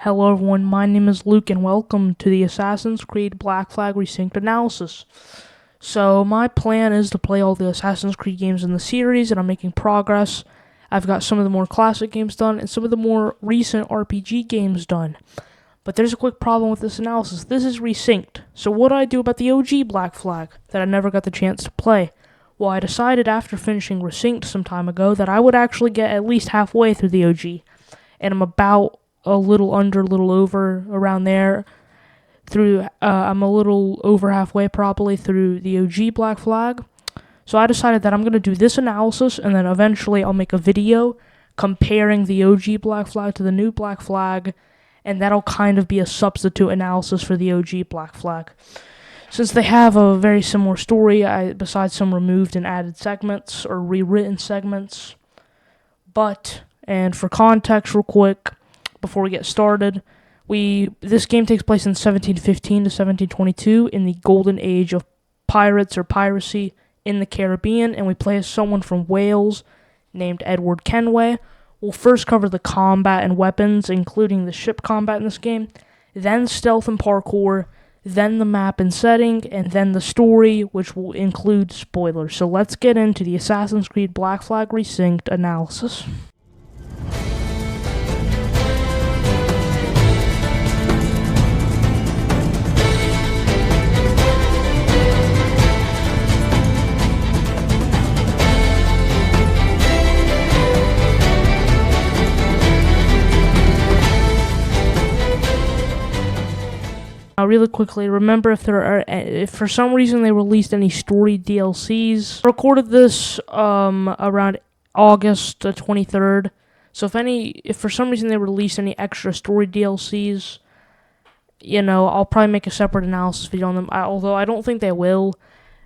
Hello everyone, my name is Luke and welcome to the Assassin's Creed Black Flag Resynced analysis. So my plan is to play all the Assassin's Creed games in the series and I'm making progress. I've got some of the more classic games done and some of the more recent RPG games done. But there's a quick problem with this analysis. This is resynced. So what do I do about the OG Black Flag that I never got the chance to play? Well, I decided after finishing Resynced some time ago that I would actually get at least halfway through the OG. And I'm about a little under, a little over, around there. I'm a little over halfway probably through the OG Black Flag. So I decided that I'm going to do this analysis and then eventually I'll make a video comparing the OG Black Flag to the new Black Flag, and that'll kind of be a substitute analysis for the OG Black Flag. Since they have a very similar story, besides some removed and added segments or rewritten segments. And for context real quick, before we get started, this game takes place in 1715 to 1722 in the golden age of pirates or piracy in the Caribbean, and we play as someone from Wales named Edward Kenway. We'll first cover the combat and weapons, including the ship combat in this game, then stealth and parkour, then the map and setting, and then the story, which will include spoilers. So let's get into the Assassin's Creed Black Flag Resynced analysis. Really quickly, remember if for some reason they released any story DLCs. I recorded this around August 23rd. So if for some reason they release any extra story DLCs, I'll probably make a separate analysis video on them. Although I don't think they will.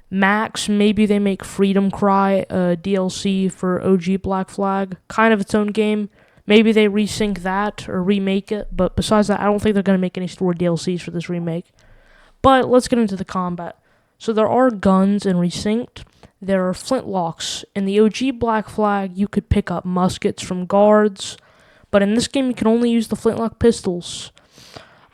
Max, maybe they make Freedom Cry DLC for OG Black Flag, kind of its own game. Maybe they resync that or remake it, but besides that, I don't think they're going to make any story DLCs for this remake. But let's get into the combat. So there are guns in Resynced. There are flintlocks. In the OG Black Flag, you could pick up muskets from guards, but in this game, you can only use the flintlock pistols.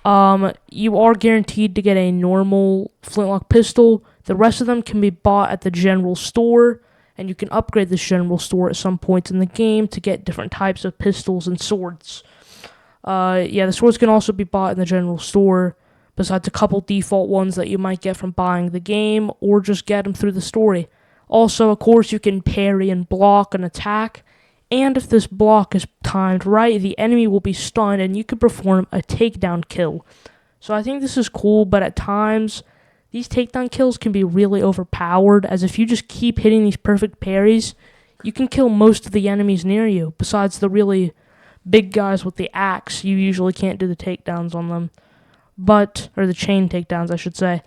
You are guaranteed to get a normal flintlock pistol. The rest of them can be bought at the general store, and you can upgrade this general store at some points in the game to get different types of pistols and swords. The swords can also be bought in the general store, besides a couple default ones that you might get from buying the game, or just get them through the story. Also, of course, you can parry and block an attack, and if this block is timed right, the enemy will be stunned, and you can perform a takedown kill. So I think this is cool, but at times these takedown kills can be really overpowered, as if you just keep hitting these perfect parries, you can kill most of the enemies near you. Besides the really big guys with the axe, you usually can't do the takedowns on them. Or the chain takedowns, I should say.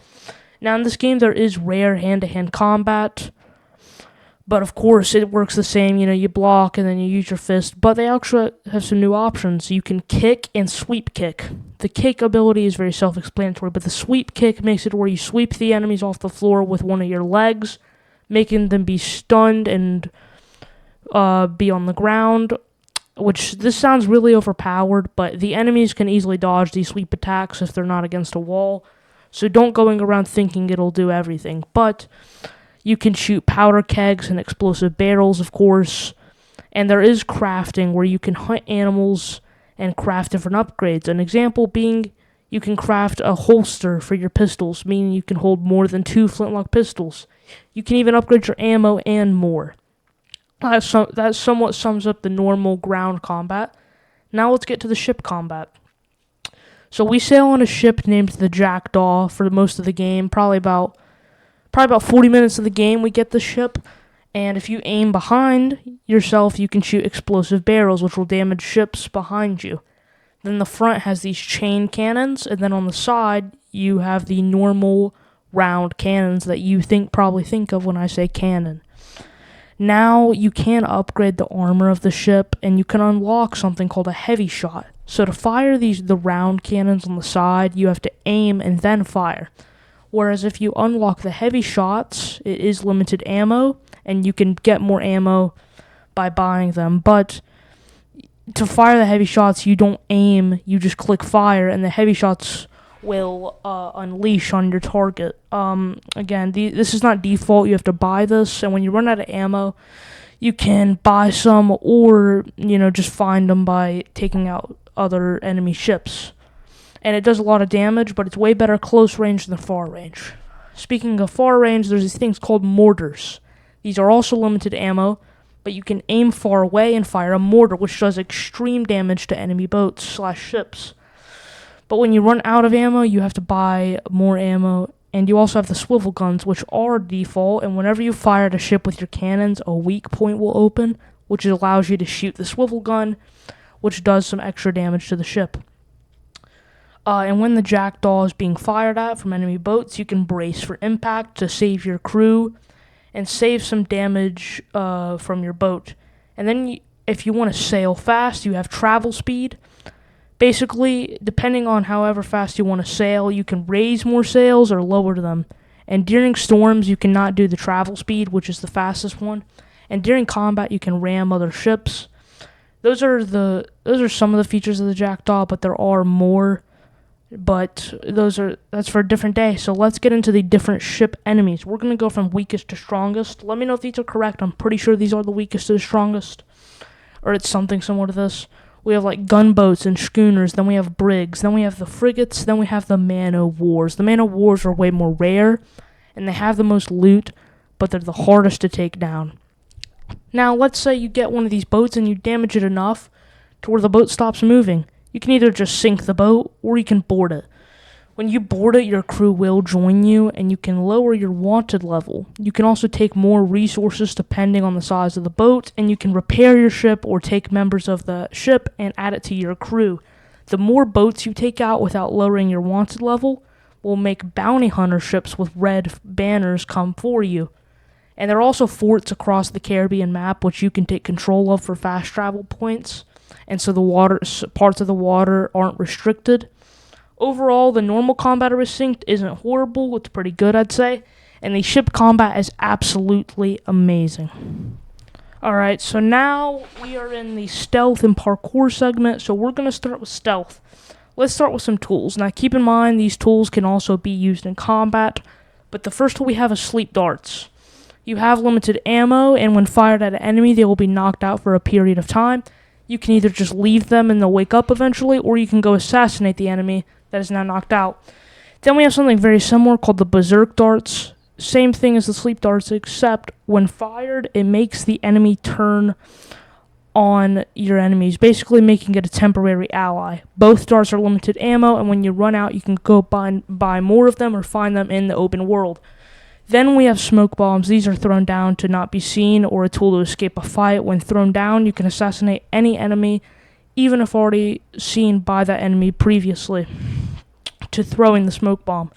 Now in this game, there is rare hand-to-hand combat, but of course it works the same. You block and then you use your fist, but they actually have some new options. You can kick and sweep kick. The kick ability is very self-explanatory, but the sweep kick makes it where you sweep the enemies off the floor with one of your legs, making them be stunned and be on the ground, which this sounds really overpowered, but the enemies can easily dodge these sweep attacks if they're not against a wall, so don't going around thinking it'll do everything. But you can shoot powder kegs and explosive barrels, of course, and there is crafting where you can hunt animals and craft different upgrades. An example being you can craft a holster for your pistols, meaning you can hold more than 2 flintlock pistols. You can even upgrade your ammo and more. That somewhat sums up the normal ground combat. Now let's get to the ship combat. So we sail on a ship named the Jackdaw for most of the game, probably about 40 minutes of the game we get the ship, and if you aim behind yourself, you can shoot explosive barrels, which will damage ships behind you. Then the front has these chain cannons, and then on the side, you have the normal round cannons that you probably think of when I say cannon. Now, you can upgrade the armor of the ship, and you can unlock something called a heavy shot. So to fire the round cannons on the side, you have to aim and then fire. Whereas if you unlock the heavy shots, it is limited ammo, and you can get more ammo by buying them. But to fire the heavy shots, you don't aim, you just click fire, and the heavy shots will unleash on your target. Again, this is not default. You have to buy this, and when you run out of ammo, you can buy some, or just find them by taking out other enemy ships. And it does a lot of damage, but it's way better close range than far range. Speaking of far range, there's these things called mortars. These are also limited ammo, but you can aim far away and fire a mortar, which does extreme damage to enemy boats / ships. But when you run out of ammo, you have to buy more ammo, and you also have the swivel guns, which are default, and whenever you fire at a ship with your cannons, a weak point will open, which allows you to shoot the swivel gun, which does some extra damage to the ship. And when the jackdaw is being fired at from enemy boats, you can brace for impact to save your crew and save some damage from your boat. And then if you want to sail fast, you have travel speed. Basically, depending on however fast you want to sail, you can raise more sails or lower them. And during storms, you cannot do the travel speed, which is the fastest one. And during combat, you can ram other ships. Those are some of the features of the jackdaw, but there are more. But that's for a different day. So let's get into the different ship enemies. We're going to go from weakest to strongest. Let me know if these are correct. I'm pretty sure these are the weakest to the strongest. Or it's something similar to this. We have like gunboats and schooners. Then we have brigs. Then we have the frigates. Then we have the man-o'-wars. The man-o'-wars are way more rare. And they have the most loot. But they're the hardest to take down. Now let's say you get one of these boats and you damage it enough to where the boat stops moving. You can either just sink the boat, or you can board it. When you board it, your crew will join you, and you can lower your wanted level. You can also take more resources depending on the size of the boat, and you can repair your ship or take members of the ship and add it to your crew. The more boats you take out without lowering your wanted level will make bounty hunter ships with red banners come for you. And there are also forts across the Caribbean map which you can take control of for fast travel points. And so the parts of the water aren't restricted. Overall, the normal combat of Resynced isn't horrible. It's pretty good, I'd say. And the ship combat is absolutely amazing. Alright, so now we are in the stealth and parkour segment. So we're going to start with stealth. Let's start with some tools. Now keep in mind, these tools can also be used in combat. But the first tool we have is sleep darts. You have limited ammo, and when fired at an enemy, they will be knocked out for a period of time. You can either just leave them and they'll wake up eventually, or you can go assassinate the enemy that is now knocked out. Then we have something very similar called the berserk darts. Same thing as the sleep darts, except when fired, it makes the enemy turn on your enemies, basically making it a temporary ally. Both darts are limited ammo, and when you run out, you can go buy more of them or find them in the open world. Then we have smoke bombs. These are thrown down to not be seen, or a tool to escape a fight. When thrown down, you can assassinate any enemy, even if already seen by that enemy previously, to throwing the smoke bomb.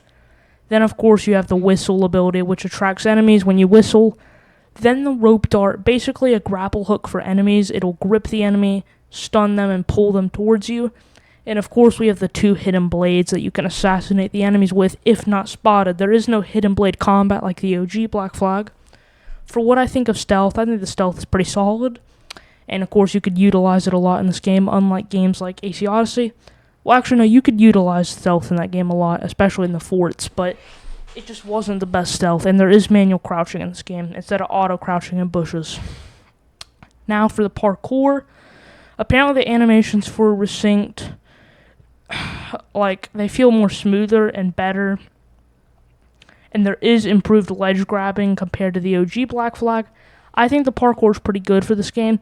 Then, of course, you have the whistle ability, which attracts enemies when you whistle. Then the rope dart, basically a grapple hook for enemies. It'll grip the enemy, stun them, and pull them towards you. And of course, we have the 2 hidden blades that you can assassinate the enemies with if not spotted. There is no hidden blade combat like the OG Black Flag. For what I think of stealth, I think the stealth is pretty solid. And of course, you could utilize it a lot in this game, unlike games like AC Odyssey. Well, actually, no, you could utilize stealth in that game a lot, especially in the forts, but it just wasn't the best stealth. And there is manual crouching in this game instead of auto crouching in bushes. Now for the parkour. Apparently, the animations for Resynced, they feel more smoother and better, and there is improved ledge grabbing compared to the OG Black Flag. I think the parkour is pretty good for this game,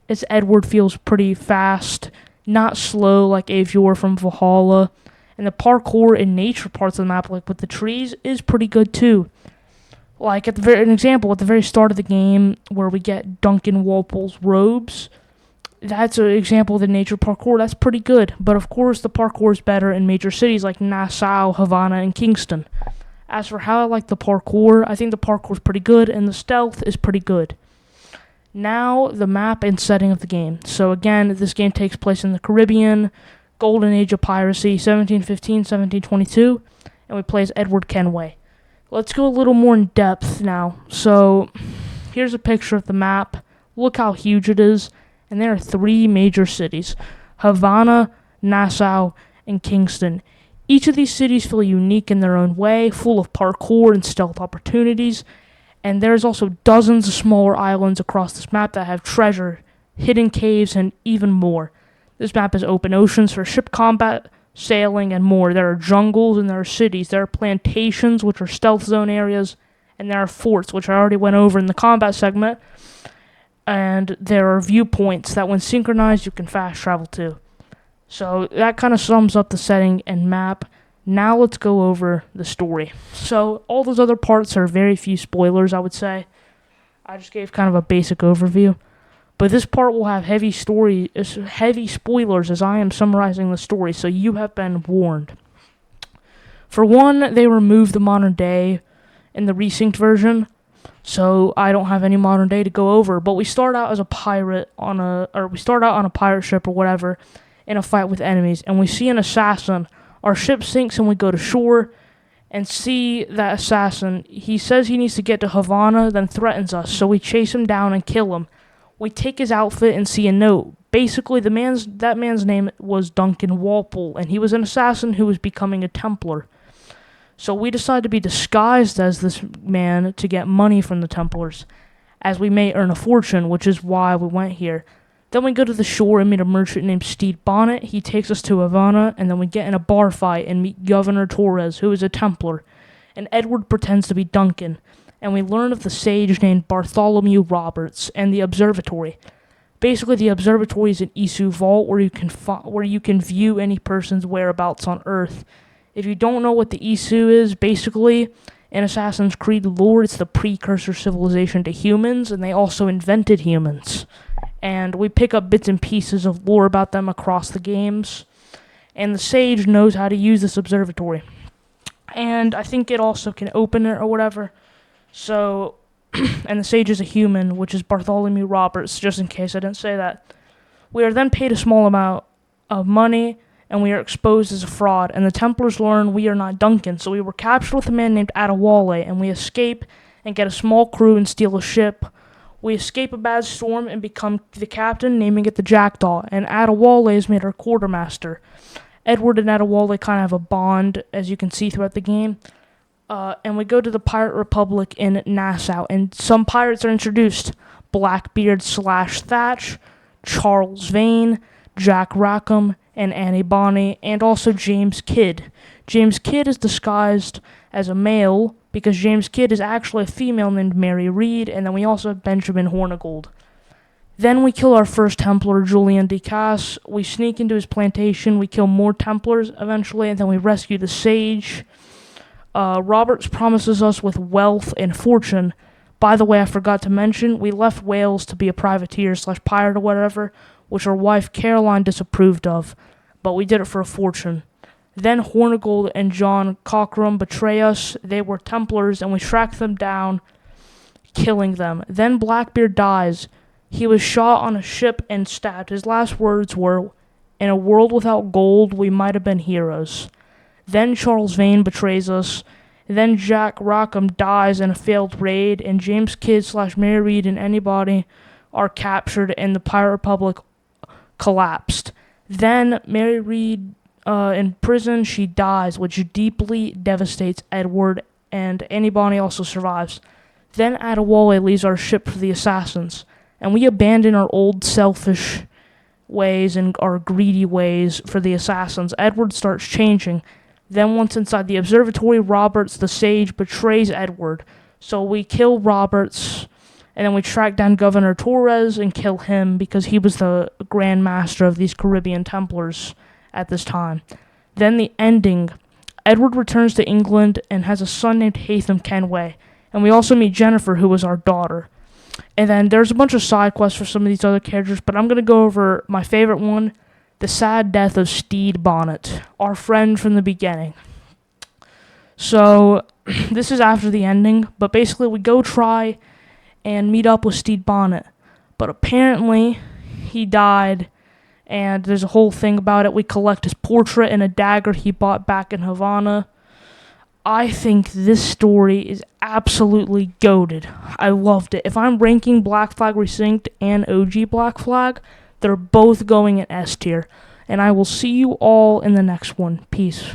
as Edward feels pretty fast, not slow like Avior from Valhalla, and the parkour in nature parts of the map, like with the trees, is pretty good too. Like an example at the very start of the game where we get Duncan Walpole's robes. That's an example of the nature parkour. That's pretty good. But of course, the parkour is better in major cities like Nassau, Havana, and Kingston. As for how I like the parkour, I think the parkour is pretty good, and the stealth is pretty good. Now, the map and setting of the game. So again, this game takes place in the Caribbean, golden age of piracy, 1715, 1722, and we play as Edward Kenway. Let's go a little more in depth now. So, here's a picture of the map. Look how huge it is. And there are 3 major cities: Havana, Nassau, and Kingston. Each of these cities feel unique in their own way, full of parkour and stealth opportunities, and there's also dozens of smaller islands across this map that have treasure, hidden caves, and even more. This map has open oceans for ship combat, sailing, and more. There are jungles and there are cities. There are plantations, which are stealth zone areas, and there are forts, which I already went over in the combat segment, and there are viewpoints that when synchronized you can fast travel to. So that kind of sums up the setting and map. Now let's go over the story. So all those other parts are very few spoilers, I would say. I just gave kind of a basic overview. But this part will have heavy spoilers as I am summarizing the story, so you have been warned. For one, they removed the modern day in the Resynced version, so I don't have any modern day to go over. But we start out as a pirate on a pirate ship or whatever in a fight with enemies, and we see an assassin. Our ship sinks and we go to shore and see that assassin. He says he needs to get to Havana, then threatens us, so we chase him down and kill him. We take his outfit and see a note. Basically, that man's name was Duncan Walpole, and he was an assassin who was becoming a Templar. So we decide to be disguised as this man to get money from the Templars, as we may earn a fortune, which is why we went here. Then we go to the shore and meet a merchant named Stede Bonnet. He takes us to Havana, and then we get in a bar fight and meet Governor Torres, who is a Templar, and Edward pretends to be Duncan, and we learn of the sage named Bartholomew Roberts and the observatory. Basically, the observatory is an Isu vault where you can view any person's whereabouts on Earth. If you don't know what the Isu is, basically, in Assassin's Creed lore, it's the precursor civilization to humans, and they also invented humans. And we pick up bits and pieces of lore about them across the games. And the sage knows how to use this observatory. And I think it also can open it or whatever. So, and the sage is a human, which is Bartholomew Roberts, just in case I didn't say that. We are then paid a small amount of money, and we are exposed as a fraud. And the Templars learn we are not Duncan, so we were captured with a man named Adewale, and we escape and get a small crew and steal a ship. We escape a bad storm and become the captain, naming it the Jackdaw, and Adewale is made our quartermaster. Edward and Adewale kind of have a bond, as you can see throughout the game. And we go to the Pirate Republic in Nassau, and some pirates are introduced. Blackbeard/Thatch, Charles Vane, Jack Rackham, and Annie Bonny, and also James Kidd. James Kidd is disguised as a male, because James Kidd is actually a female named Mary Reed, and then we also have Benjamin Hornigold. Then we kill our first Templar, Julian de Casse. We sneak into his plantation, we kill more Templars eventually, and then we rescue the sage. Roberts promises us with wealth and fortune. By the way, I forgot to mention, we left Wales to be a privateer/pirate or whatever, which our wife Caroline disapproved of, but we did it for a fortune. Then Hornigold and John Cockram betray us. They were Templars, and we track them down, killing them. Then Blackbeard dies. He was shot on a ship and stabbed. His last words were, "In a world without gold, we might have been heroes." Then Charles Vane betrays us. Then Jack Rackham dies in a failed raid, and James Kidd/Mary Reed and anybody are captured, and the Pirate Republic collapsed. Then Mary Reed in prison, she dies, which deeply devastates Edward, and Annie Bonny also survives. Then Adewale leaves our ship for the assassins, and we abandon our old selfish ways and our greedy ways for the assassins. Edward starts changing. Then once inside the observatory, Roberts, the sage, betrays Edward. So we kill Roberts, and then we track down Governor Torres and kill him because he was the Grand Master of these Caribbean Templars at this time. Then the ending. Edward returns to England and has a son named Haytham Kenway. And we also meet Jennifer, who was our daughter. And then there's a bunch of side quests for some of these other characters, but I'm going to go over my favorite one, the sad death of Stede Bonnet, our friend from the beginning. So, this is after the ending, but basically we go try and meet up with Stede Bonnet. But apparently, he died, and there's a whole thing about it. We collect his portrait and a dagger he bought back in Havana. I think this story is absolutely goated. I loved it. If I'm ranking Black Flag Resynced and OG Black Flag, they're both going in S tier. And I will see you all in the next one. Peace.